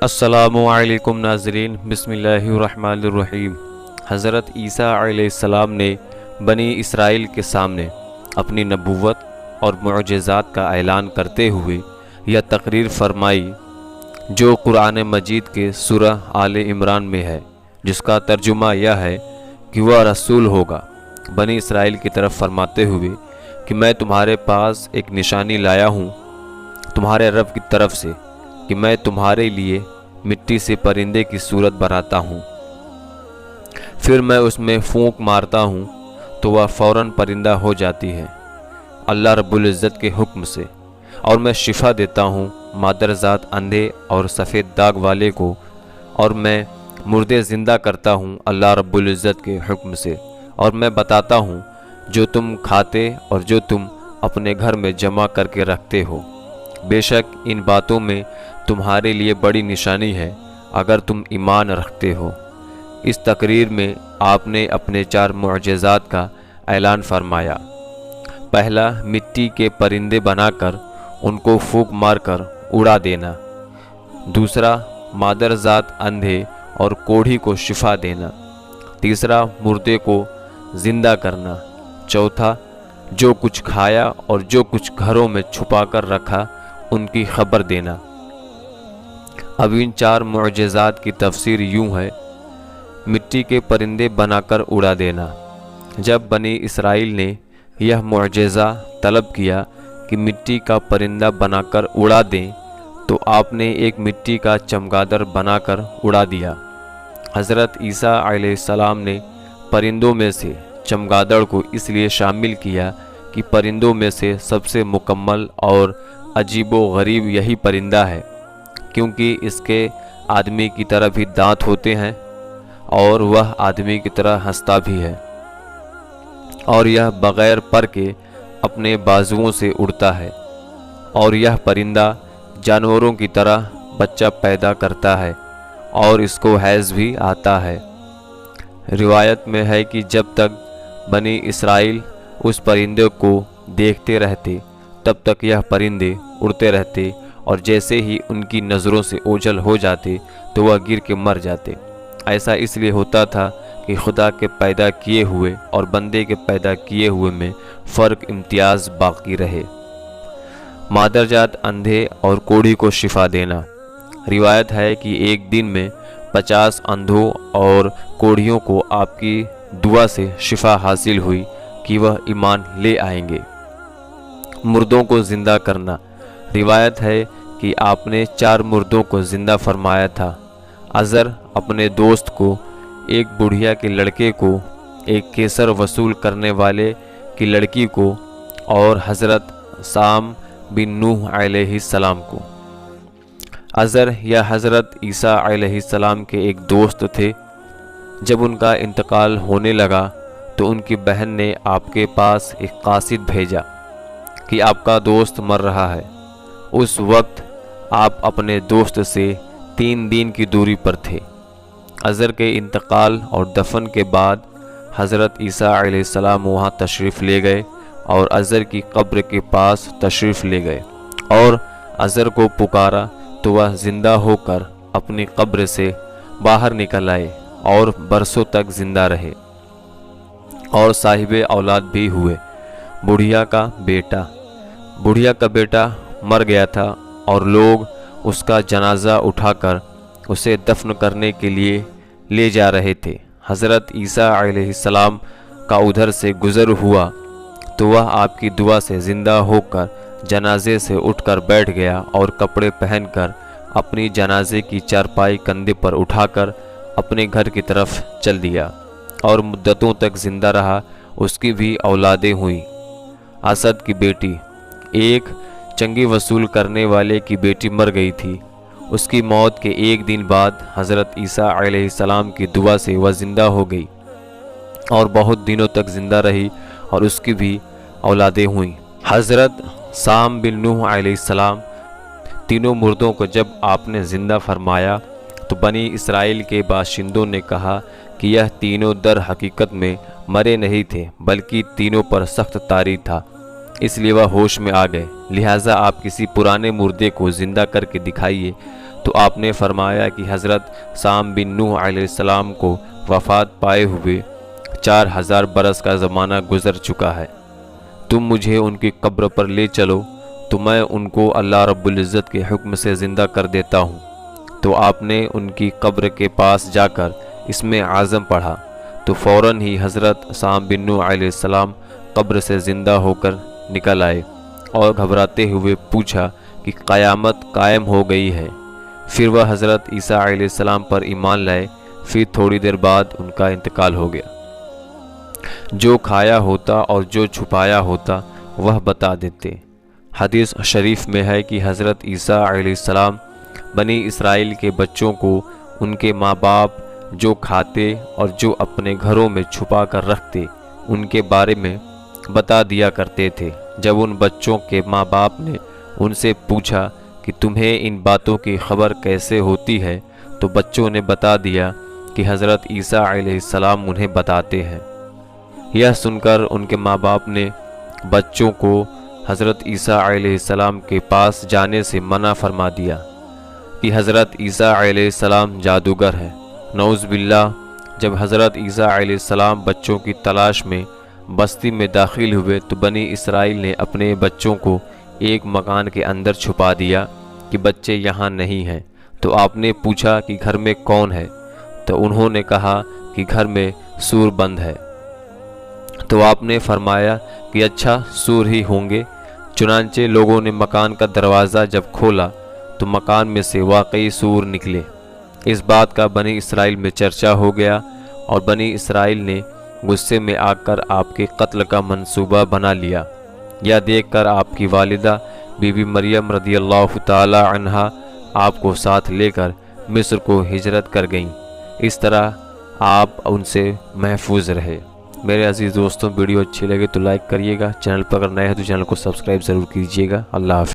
السلام علیکم ناظرین، بسم اللہ الرحمن الرحیم۔ حضرت عیسیٰ علیہ السلام نے بنی اسرائیل کے سامنے اپنی نبوت اور معجزات کا اعلان کرتے ہوئے یہ تقریر فرمائی جو قرآن مجید کے سورہ آل عمران میں ہے، جس کا ترجمہ یہ ہے کہ وہ رسول ہوگا بنی اسرائیل کی طرف فرماتے ہوئے کہ میں تمہارے پاس ایک نشانی لایا ہوں تمہارے رب کی طرف سے کہ میں تمہارے لیے مٹی سے پرندے کی صورت بناتا ہوں، پھر میں اس میں پھونک مارتا ہوں تو وہ فوراً پرندہ ہو جاتی ہے اللہ رب العزت کے حکم سے، اور میں شفا دیتا ہوں مادرزاد اندھے اور سفید داغ والے کو، اور میں مردے زندہ کرتا ہوں اللہ رب العزت کے حکم سے، اور میں بتاتا ہوں جو تم کھاتے اور جو تم اپنے گھر میں جمع کر کے رکھتے ہو۔ بے شک ان باتوں میں تمہارے لیے بڑی نشانی ہے اگر تم ایمان رکھتے ہو۔ اس تقریر میں آپ نے اپنے 4 معجزات کا اعلان فرمایا۔ پہلا، مٹی کے پرندے بنا کر ان کو پھونک مار کر اڑا دینا۔ دوسرا، مادرزاد اندھے اور کوڑھی کو شفا دینا۔ تیسرا، مردے کو زندہ کرنا۔ چوتھا، جو کچھ کھایا اور جو کچھ گھروں میں چھپا کر رکھا ان کی خبر دینا۔ اب ان 4 معجزات کی تفسیر یوں ہے۔ مٹی کے پرندے بنا کر اڑا دینا۔ جب بنی اسرائیل نے یہ معجزہ طلب کیا کہ مٹی کا پرندہ بنا کر اڑا دیں تو آپ نے ایک مٹی کا چمگادڑ بنا کر اڑا دیا۔ حضرت عیسیٰ علیہ السلام نے پرندوں میں سے چمگادڑ کو اس لیے شامل کیا کہ پرندوں میں سے سب سے مکمل اور عجیب و غریب یہی پرندہ ہے، کیونکہ اس کے آدمی کی طرح بھی دانت ہوتے ہیں اور وہ آدمی کی طرح ہنستا بھی ہے، اور یہ بغیر پر کے اپنے بازوؤں سے اڑتا ہے، اور یہ پرندہ جانوروں کی طرح بچہ پیدا کرتا ہے اور اس کو حیض بھی آتا ہے۔ روایت میں ہے کہ جب تک بنی اسرائیل اس پرندے کو دیکھتے رہتے تب تک یہ پرندے اڑتے رہتے، اور جیسے ہی ان کی نظروں سے اوجھل ہو جاتے تو وہ گر کے مر جاتے۔ ایسا اس لیے ہوتا تھا کہ خدا کے پیدا کیے ہوئے اور بندے کے پیدا کیے ہوئے میں فرق امتیاز باقی رہے۔ مادرجات اندھے اور کوڑھی کو شفا دینا۔ روایت ہے کہ ایک دن میں 50 اندھوں اور کوڑھیوں کو آپ کی دعا سے شفا حاصل ہوئی کہ وہ ایمان لے آئیں گے۔ مردوں کو زندہ کرنا۔ روایت ہے کہ آپ نے 4 مردوں کو زندہ فرمایا تھا۔ عذر اپنے دوست کو، ایک بڑھیا کے لڑکے کو، ایک کیسر وصول کرنے والے کی لڑکی کو، اور حضرت سام بن نوح علیہ السلام کو۔ عذر یا حضرت عیسیٰ علیہ السلام کے ایک دوست تھے۔ جب ان کا انتقال ہونے لگا تو ان کی بہن نے آپ کے پاس ایک قاصد بھیجا کہ آپ کا دوست مر رہا ہے۔ اس وقت آپ اپنے دوست سے 3 دن کی دوری پر تھے۔ عذر کے انتقال اور دفن کے بعد حضرت عیسیٰ علیہ السلام وہاں تشریف لے گئے اور عذر کی قبر کے پاس تشریف لے گئے اور عذر کو پکارا تو وہ زندہ ہو کر اپنی قبر سے باہر نکل آئے اور برسوں تک زندہ رہے اور صاحب اولاد بھی ہوئے۔ بڑھیا کا بیٹا مر گیا تھا اور لوگ اس کا جنازہ اٹھا کر اسے دفن کرنے کے لیے لے جا رہے تھے۔ حضرت عیسیٰ علیہ السلام کا ادھر سے گزر ہوا تو وہ آپ کی دعا سے زندہ ہو کر جنازے سے اٹھ کر بیٹھ گیا اور کپڑے پہن کر اپنی جنازے کی چارپائی کندھے پر اٹھا کر اپنے گھر کی طرف چل دیا اور مدتوں تک زندہ رہا۔ اس کی بھی اولادیں ہوئیں۔ اسد کی بیٹی، ایک چنگی وصول کرنے والے کی بیٹی مر گئی تھی۔ اس کی موت کے ایک دن بعد حضرت عیسیٰ علیہ السلام کی دعا سے وہ زندہ ہو گئی اور بہت دنوں تک زندہ رہی اور اس کی بھی اولادیں ہوئیں۔ حضرت سام بن نوح علیہ السلام، تینوں مردوں کو جب آپ نے زندہ فرمایا تو بنی اسرائیل کے باشندوں نے کہا کہ یہ تینوں در حقیقت میں مرے نہیں تھے بلکہ تینوں پر سخت طاری تھا، اس لیے وہ ہوش میں آ گئے۔ لہٰذا آپ کسی پرانے مردے کو زندہ کر کے دکھائیے تو تو آپ نے فرمایا کہ حضرت سام بن نوح علیہ السلام کو وفات پائے ہوئے 4000 برس کا زمانہ گزر چکا ہے، تم مجھے ان کی قبر پر لے چلو تو میں ان کو اللہ رب العزت کے حکم سے زندہ کر دیتا ہوں۔ تو آپ نے ان کی قبر کے پاس جا کر اس میں اعظم پڑھا تو فوراً ہی حضرت سام بن نوح علیہ السلام قبر سے زندہ ہو کر نکل آئے اور گھبراتے ہوئے پوچھا کہ قیامت قائم ہو گئی ہے۔ پھر وہ حضرت عیسیٰ علیہ السلام پر ایمان لائے۔ پھر تھوڑی دیر بعد ان کا انتقال ہو گیا۔ جو کھایا ہوتا اور جو چھپایا ہوتا وہ بتا دیتے۔ حدیث شریف میں ہے کہ حضرت عیسیٰ علیہ السلام بنی اسرائیل کے بچوں کو ان کے ماں باپ جو کھاتے اور جو اپنے گھروں میں چھپا کر رکھتے ان کے بارے میں بتا دیا کرتے تھے۔ جب ان بچوں کے ماں باپ نے ان سے پوچھا کہ تمہیں ان باتوں کی خبر کیسے ہوتی ہے تو بچوں نے بتا دیا کہ حضرت عیسیٰ علیہ السلام انہیں بتاتے ہیں۔ یہ سن کر ان کے ماں باپ نے بچوں کو حضرت عیسیٰ علیہ السلام کے پاس جانے سے منع فرما دیا کہ حضرت عیسیٰ علیہ السلام جادوگر ہے۔ نعوذ باللہ۔ جب حضرت عیسیٰ علیہ السلام بچوں کی تلاش میں بستی میں داخل ہوئے تو بنی اسرائیل نے اپنے بچوں کو ایک مکان کے اندر چھپا دیا کہ بچے یہاں نہیں ہیں۔ تو آپ نے پوچھا کہ گھر میں کون ہے؟ تو انہوں نے کہا کہ گھر میں سور بند ہے۔ تو آپ نے فرمایا کہ اچھا سور ہی ہوں گے۔ چنانچہ لوگوں نے مکان کا دروازہ جب کھولا تو مکان میں سے واقعی سور نکلے۔ اس بات کا بنی اسرائیل میں چرچا ہو گیا اور بنی اسرائیل نے غصے میں آ کر آپ کے قتل کا منصوبہ بنا لیا۔ یہ دیکھ کر آپ کی والدہ بی بی مریم رضی اللہ تعالی عنہا آپ کو ساتھ لے کر مصر کو ہجرت کر گئیں۔ اس طرح آپ ان سے محفوظ رہے۔ میرے عزیز دوستوں، ویڈیو اچھی لگے تو لائک کریے گا، چینل پر اگر نئے ہیں تو چینل کو سبسکرائب ضرور کیجیے گا۔ اللہ حافظ۔